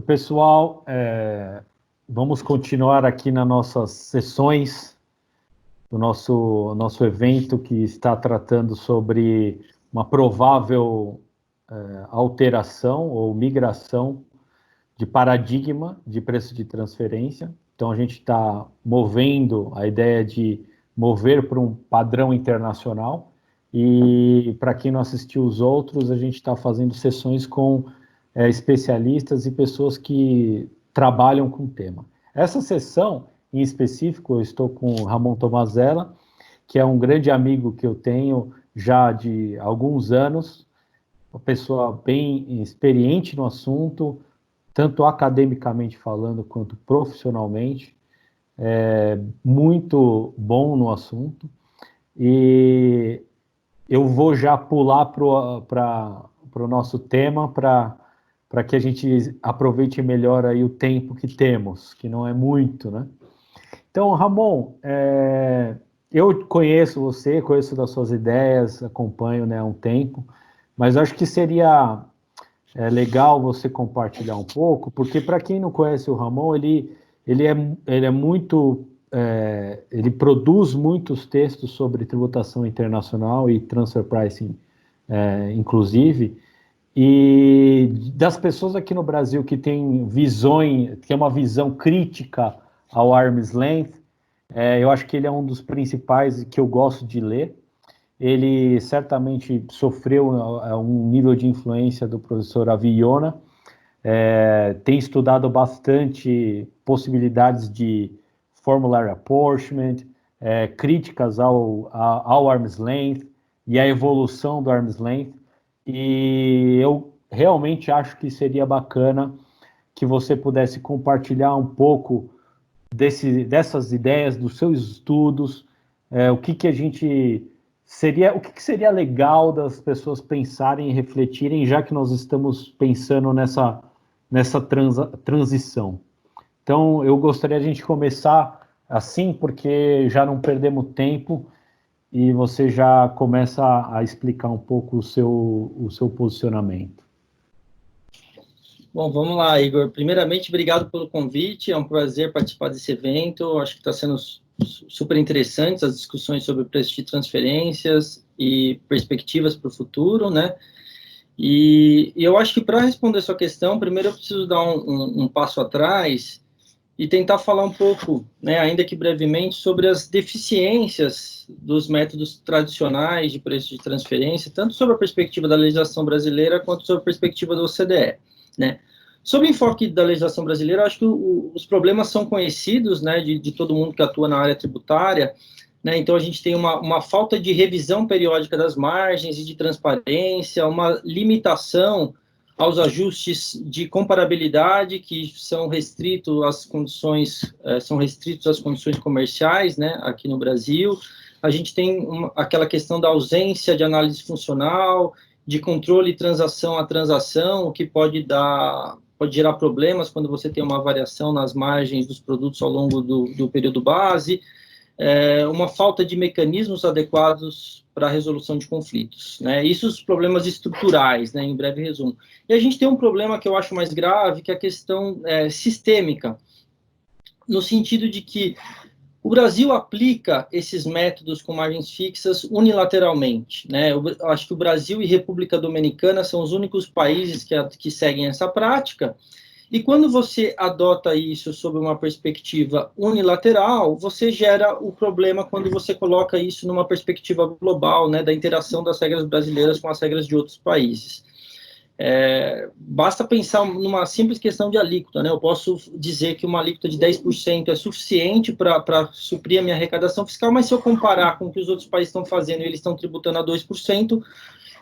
pessoal, vamos continuar aqui nas nossas sessões do nosso evento que está tratando sobre uma provável alteração ou migração de paradigma de preço de transferência. Então, a gente está movendo a ideia de mover para um padrão internacional e, para quem não assistiu os outros, a gente está fazendo sessões com especialistas e pessoas que trabalham com o tema. Essa sessão, em específico, eu estou com o Ramon Tomazella, que é um grande amigo que eu tenho já de alguns anos, uma pessoa bem experiente no assunto, tanto academicamente falando quanto profissionalmente, muito bom no assunto. E eu vou já pular para o nosso tema, para que a gente aproveite melhor aí o tempo que temos, que não é muito, né? Então, Ramon, eu conheço você, conheço das suas ideias, acompanho, né, há um tempo, mas acho que seria legal você compartilhar um pouco, porque para quem não conhece o Ramon, ele é muito, ele produz muitos textos sobre tributação internacional e transfer pricing, inclusive, e das pessoas aqui no Brasil que têm uma visão crítica ao arm's length, eu acho que ele é um dos principais que eu gosto de ler. Ele certamente sofreu um nível de influência do professor Avi Yonah, tem estudado bastante possibilidades de formulary apportionment, críticas ao arm's length e à evolução do arm's length. E eu realmente acho que seria bacana que você pudesse compartilhar um pouco dessas ideias, dos seus estudos, o que seria legal das pessoas pensarem e refletirem, já que nós estamos pensando nessa transição. Então, eu gostaria de a gente começar assim, porque já não perdemos tempo, e você já começa a explicar um pouco o seu posicionamento. Bom, vamos lá, Igor. Primeiramente, obrigado pelo convite. É um prazer participar desse evento. Acho que está sendo super interessante as discussões sobre o preço de transferências e perspectivas para o futuro, né? E eu acho que para responder a sua questão, primeiro eu preciso dar um passo atrás e tentar falar um pouco, né, ainda que brevemente, sobre as deficiências dos métodos tradicionais de preço de transferência, tanto sobre a perspectiva da legislação brasileira quanto sobre a perspectiva do OCDE, né? Sob o enfoque da legislação brasileira, acho que os problemas são conhecidos, né, de todo mundo que atua na área tributária, né? Então, a gente tem uma falta de revisão periódica das margens e de transparência, uma limitação aos ajustes de comparabilidade que são restritos às condições comerciais, né, aqui no Brasil. A gente tem aquela questão da ausência de análise funcional, de controle transação a transação, o que pode gerar problemas quando você tem uma variação nas margens dos produtos ao longo do período base, uma falta de mecanismos adequados para a resolução de conflitos, né? Isso os problemas estruturais, né, em breve resumo. E a gente tem um problema que eu acho mais grave, que é a questão sistêmica, no sentido de que o Brasil aplica esses métodos com margens fixas unilateralmente, né? Eu acho que o Brasil e República Dominicana são os únicos países que seguem essa prática. E quando você adota isso sob uma perspectiva unilateral, você gera o problema quando você coloca isso numa perspectiva global, né, da interação das regras brasileiras com as regras de outros países. Basta pensar numa simples questão de alíquota, né? Eu posso dizer que uma alíquota de 10% é suficiente para suprir a minha arrecadação fiscal, mas se eu comparar com o que os outros países estão fazendo e eles estão tributando a 2%,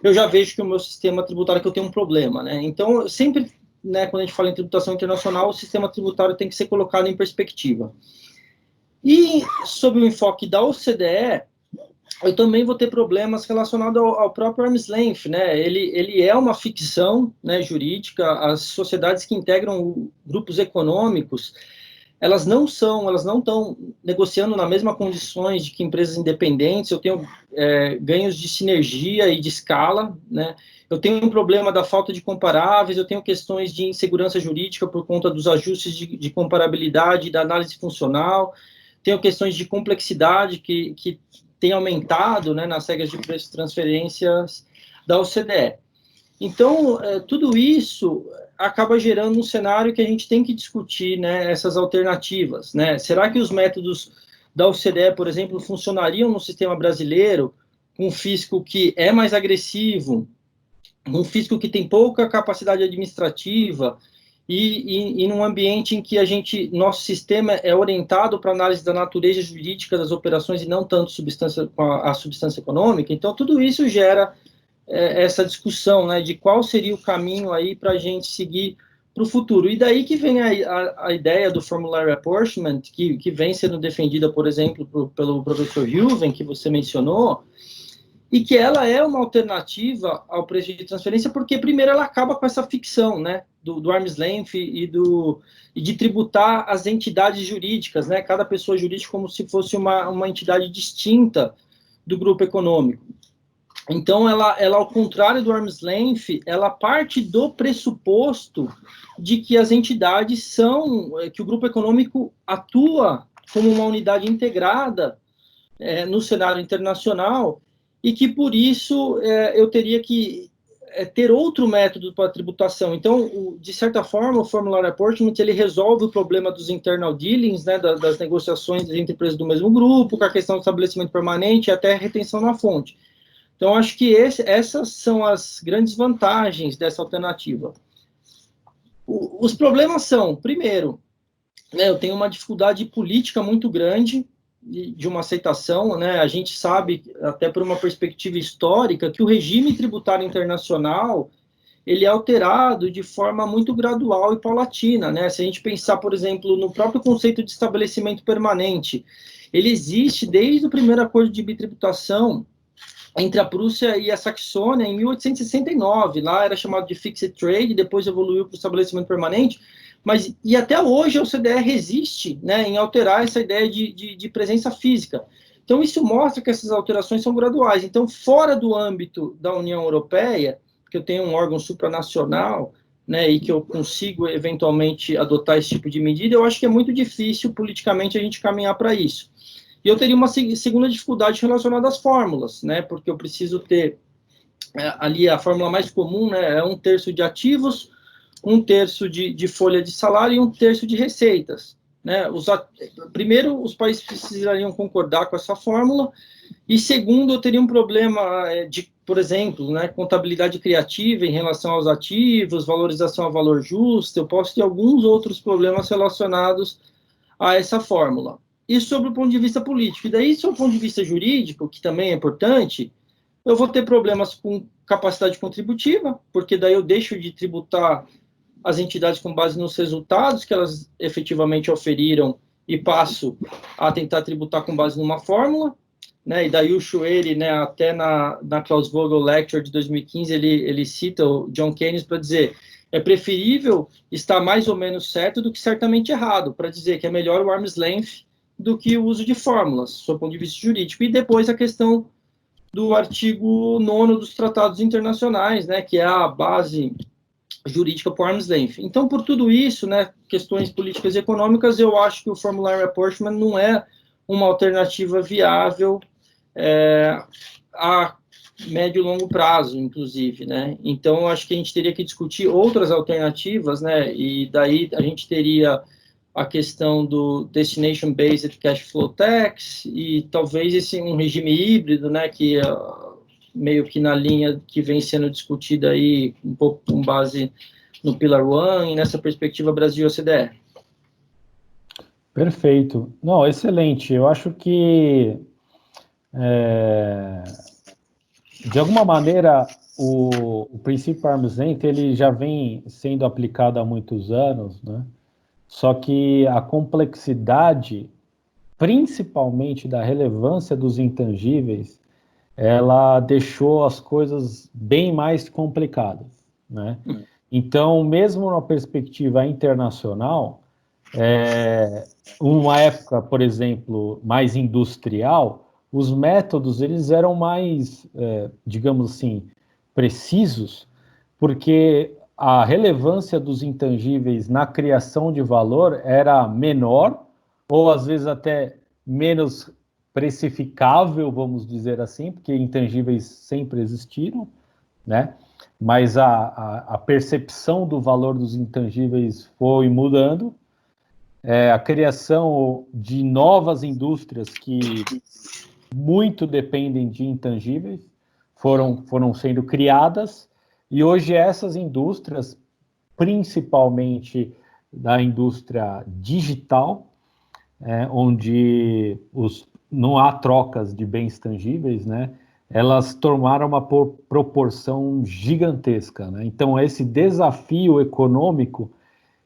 eu já vejo que o meu sistema tributário que eu tenho um problema, né? Então, sempre, né, quando a gente fala em tributação internacional, o sistema tributário tem que ser colocado em perspectiva. E, sob o enfoque da OCDE, eu também vou ter problemas relacionados ao próprio arm's length, né? Ele é uma ficção, né, jurídica. As sociedades que integram grupos econômicos, elas não estão negociando nas mesmas condições de que empresas independentes. Eu tenho ganhos de sinergia e de escala, né? Eu tenho um problema da falta de comparáveis, eu tenho questões de insegurança jurídica por conta dos ajustes de comparabilidade, da análise funcional, tenho questões de complexidade que tem aumentado, né, nas regras de preço de transferências da OCDE. Então, tudo isso acaba gerando um cenário que a gente tem que discutir, né, essas alternativas, né? Será que os métodos da OCDE, por exemplo, funcionariam no sistema brasileiro, com um fisco que é mais agressivo, um fisco que tem pouca capacidade administrativa e num ambiente em que nosso sistema é orientado para análise da natureza jurídica das operações e não tanto a substância econômica? Então, tudo isso gera essa discussão, né, de qual seria o caminho aí para a gente seguir para o futuro. E daí que vem a ideia do Formulary Apportionment, que vem sendo defendida, por exemplo, pelo professor Hilven, que você mencionou, e que ela é uma alternativa ao preço de transferência, porque, primeiro, ela acaba com essa ficção, né, do arm's length e de tributar as entidades jurídicas, né, cada pessoa jurídica como se fosse uma entidade distinta do grupo econômico. Então, ela, ao contrário do arm's length, ela parte do pressuposto de que as entidades que o grupo econômico atua como uma unidade integrada no cenário internacional e que, por isso, eu teria que ter outro método para a tributação. Então, de certa forma, o Formulary Apportionment, ele resolve o problema dos internal dealings, né, das negociações entre empresas do mesmo grupo, com a questão do estabelecimento permanente e até a retenção na fonte. Então, acho que essas são as grandes vantagens dessa alternativa. Os problemas são, primeiro, né, eu tenho uma dificuldade política muito grande de uma aceitação, né? A gente sabe, até por uma perspectiva histórica, que o regime tributário internacional ele é alterado de forma muito gradual e paulatina, né? Se a gente pensar, por exemplo, no próprio conceito de estabelecimento permanente, ele existe desde o primeiro acordo de bitributação entre a Prússia e a Saxônia, em 1869. Lá era chamado de Fixed Trade, depois evoluiu para o estabelecimento permanente, e até hoje a OCDE resiste, né, em alterar essa ideia de presença física. Então, isso mostra que essas alterações são graduais. Então, fora do âmbito da União Europeia, que eu tenho um órgão supranacional, né, e que eu consigo, eventualmente, adotar esse tipo de medida, eu acho que é muito difícil, politicamente, a gente caminhar para isso. E eu teria uma segunda dificuldade relacionada às fórmulas, né? Porque eu preciso ter ali a fórmula mais comum, né? É 1/3 de ativos, 1/3 de folha de salário e 1/3 de receitas, né? Primeiro, os países precisariam concordar com essa fórmula, e segundo, eu teria um problema por exemplo, né, contabilidade criativa em relação aos ativos, valorização a valor justo. Eu posso ter alguns outros problemas relacionados a essa fórmula. Isso sobre o ponto de vista político. E daí, sobre o ponto de vista jurídico, que também é importante, eu vou ter problemas com capacidade contributiva, porque daí eu deixo de tributar as entidades com base nos resultados que elas efetivamente oferiram e passo a tentar tributar com base numa fórmula, né? E daí o Schueri, né, até na Klaus Vogel Lecture de 2015, ele cita o John Keynes para dizer: é preferível estar mais ou menos certo do que certamente errado, para dizer que é melhor o arm's length do que o uso de fórmulas, do ponto de vista jurídico. E depois a questão do artigo 9º dos tratados internacionais, né, que é a base jurídica para o arm's length. Então, por tudo isso, né, questões políticas e econômicas, eu acho que o Formulary Apportionment não é uma alternativa viável a médio e longo prazo, inclusive, né? Então, eu acho que a gente teria que discutir outras alternativas, né? E daí a gente teria a questão do Destination Based Cash Flow Tax e talvez um regime híbrido, né, que meio que na linha que vem sendo discutida aí, um pouco com base no Pillar One e nessa perspectiva Brasil OCDE. Perfeito. Não, excelente. Eu acho que, de alguma maneira, o princípio arm's length, ele já vem sendo aplicado há muitos anos, né? Só que a complexidade, principalmente da relevância dos intangíveis, ela deixou as coisas bem mais complicadas, né? Então, mesmo na perspectiva internacional, Uma época, por exemplo, mais industrial, os métodos eles eram mais, digamos assim, precisos, porque a relevância dos intangíveis na criação de valor era menor, ou às vezes até menos precificável, vamos dizer assim, porque intangíveis sempre existiram, né? Mas a percepção do valor dos intangíveis foi mudando. A criação de novas indústrias que muito dependem de intangíveis foram sendo criadas, e hoje essas indústrias, principalmente da indústria digital, onde não há trocas de bens tangíveis, né? Elas tomaram uma proporção gigantesca, né? Então, esse desafio econômico,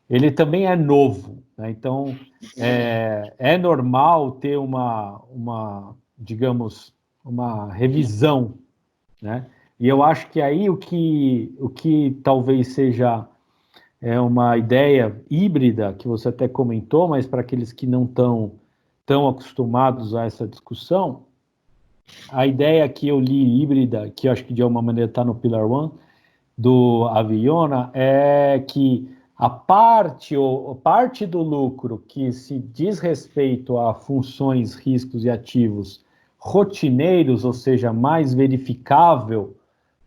ele também é novo, né? Então, é normal ter digamos, uma revisão, né? E eu acho que aí o que talvez seja uma ideia híbrida, que você até comentou, mas para aqueles que não estão tão acostumados a essa discussão, a ideia que eu li híbrida, que eu acho que de alguma maneira está no Pillar One, do Aviona, é que a parte do lucro que se diz respeito a funções, riscos e ativos rotineiros, ou seja, mais verificável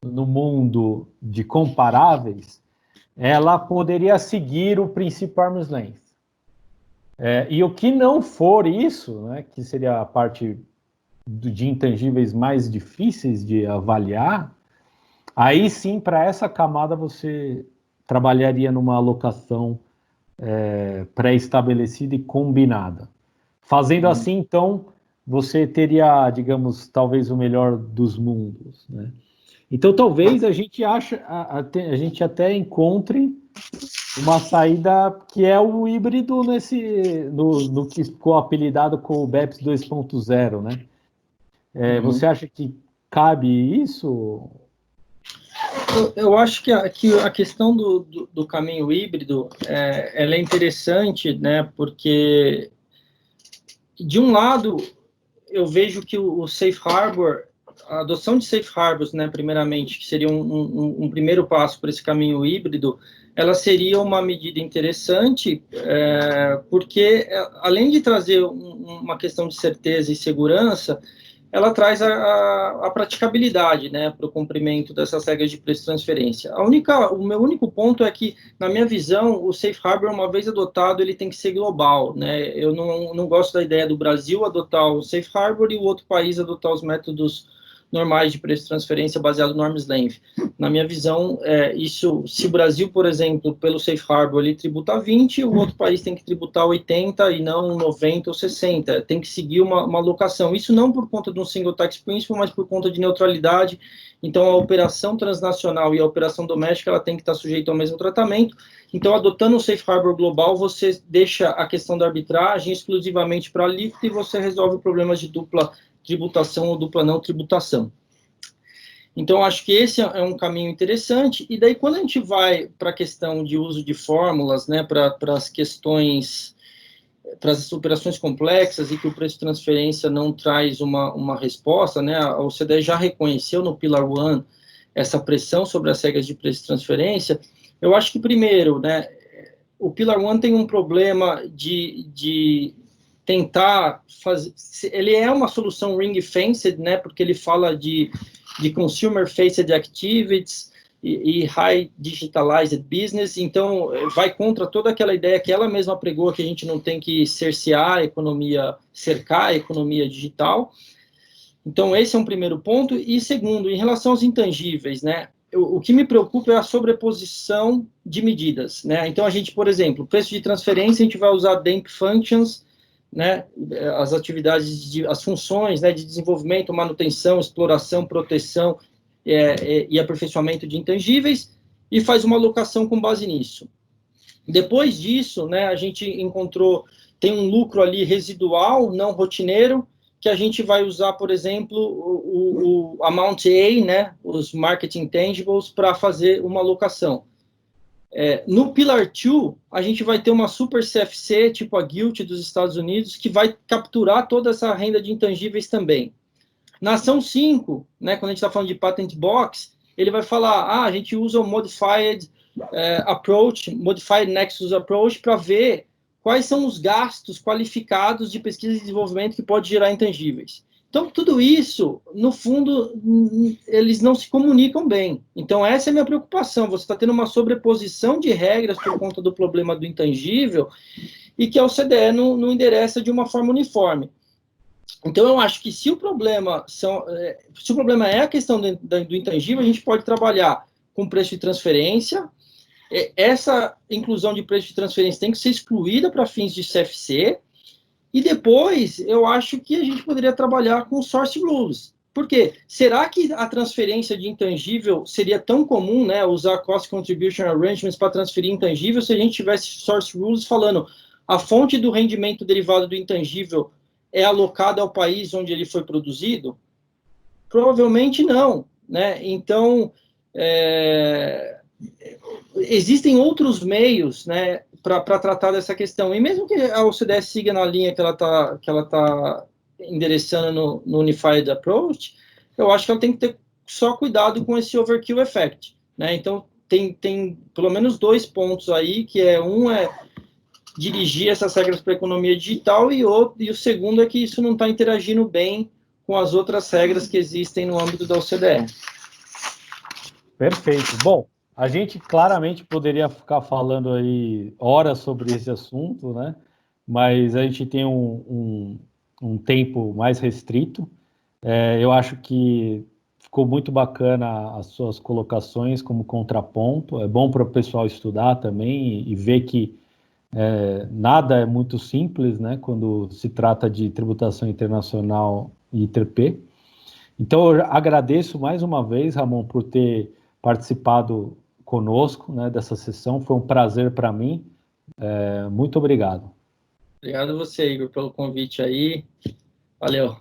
no mundo de comparáveis, ela poderia seguir o princípio arm's length. E o que não for isso, né, que seria a parte de intangíveis mais difíceis de avaliar, aí sim, para essa camada, você trabalharia numa alocação pré-estabelecida e combinada. Fazendo assim, então, você teria, digamos, talvez o melhor dos mundos, né? Então, talvez a gente até encontre uma saída que é o híbrido no que ficou apelidado com o BEPS 2.0, né? Você acha que cabe isso? Eu acho que a questão do caminho híbrido ela é interessante, né? Porque, de um lado, eu vejo que o Safe Harbor, a adoção de Safe Harbors, né, primeiramente, que seria um primeiro passo para esse caminho híbrido, ela seria uma medida interessante, porque, além de trazer uma questão de certeza e segurança, ela traz a praticabilidade, né, para o cumprimento dessas regras de preço de transferência. O meu único ponto é que, na minha visão, o Safe Harbor, uma vez adotado, ele tem que ser global, né? Eu não gosto da ideia do Brasil adotar o Safe Harbor e o outro país adotar os métodos normais de preço de transferência baseado no arm's length. Na minha visão, se o Brasil, por exemplo, pelo Safe Harbor, ele tributa 20, o outro país tem que tributar 80 e não 90 ou 60. Tem que seguir uma alocação. Isso não por conta de um single tax principle, mas por conta de neutralidade. Então, a operação transnacional e a operação doméstica, ela tem que estar sujeita ao mesmo tratamento. Então, adotando o Safe Harbor global, você deixa a questão da arbitragem exclusivamente para a alíquota e você resolve problemas de dupla tributação ou dupla não tributação. Então, acho que esse é um caminho interessante. E daí, quando a gente vai para a questão de uso de fórmulas, né, para as questões, para as operações complexas e que o preço de transferência não traz uma resposta, né, a OCDE já reconheceu no Pillar One essa pressão sobre as regras de preço de transferência. Eu acho que, primeiro, né, o Pillar One tem um problema de tentar fazer... Ele é uma solução ring-fenced, né, porque ele fala de consumer-faced activities e high digitalized business, então vai contra toda aquela ideia que ela mesma pregou, que a gente não tem que cercar a economia digital. Então, esse é um primeiro ponto. E segundo, em relação aos intangíveis, né, o que me preocupa é a sobreposição de medidas, né? Então, a gente, por exemplo, preço de transferência, a gente vai usar DEMP functions, né, as atividades, as funções, né, de desenvolvimento, manutenção, exploração, proteção e aperfeiçoamento de intangíveis, e faz uma alocação com base nisso. Depois disso, né, a gente tem um lucro ali residual, não rotineiro, que a gente vai usar, por exemplo, o Amount A, né, os Market Intangibles, para fazer uma alocação. No Pillar 2, a gente vai ter uma super CFC, tipo a GILT dos Estados Unidos, que vai capturar toda essa renda de intangíveis também. Na ação 5, né, quando a gente está falando de Patent Box, ele vai falar, a gente usa o Modified Approach, Modified Nexus Approach, para ver quais são os gastos qualificados de pesquisa e desenvolvimento que pode gerar intangíveis. Então, tudo isso, no fundo, eles não se comunicam bem. Então, essa é a minha preocupação. Você está tendo uma sobreposição de regras por conta do problema do intangível e que a OCDE não endereça de uma forma uniforme. Então, eu acho que se o problema é a questão do intangível, a gente pode trabalhar com preço de transferência. Essa inclusão de preço de transferência tem que ser excluída para fins de CFC. E depois, eu acho que a gente poderia trabalhar com source rules. Por quê? Será que a transferência de intangível seria tão comum, né, usar cost contribution arrangements para transferir intangível se a gente tivesse source rules falando a fonte do rendimento derivado do intangível é alocada ao país onde ele foi produzido? Provavelmente não, né? Então, existem outros meios, né, para tratar dessa questão. E mesmo que a OCDE siga na linha que ela tá endereçando no Unified Approach, eu acho que ela tem que ter só cuidado com esse overkill effect, né? Então, tem pelo menos 2 pontos aí, que um é dirigir essas regras para a economia digital e o segundo é que isso não está interagindo bem com as outras regras que existem no âmbito da OCDE. Perfeito. Bom, a gente claramente poderia ficar falando aí horas sobre esse assunto, né? Mas a gente tem um tempo mais restrito. Eu acho que ficou muito bacana as suas colocações como contraponto. É bom para o pessoal estudar também e ver que nada é muito simples, né? Quando se trata de tributação internacional e ITRP. Então, eu agradeço mais uma vez, Ramon, por ter participado conosco, né, dessa sessão. Foi um prazer para mim. Muito obrigado. Obrigado a você, Igor, pelo convite aí. Valeu.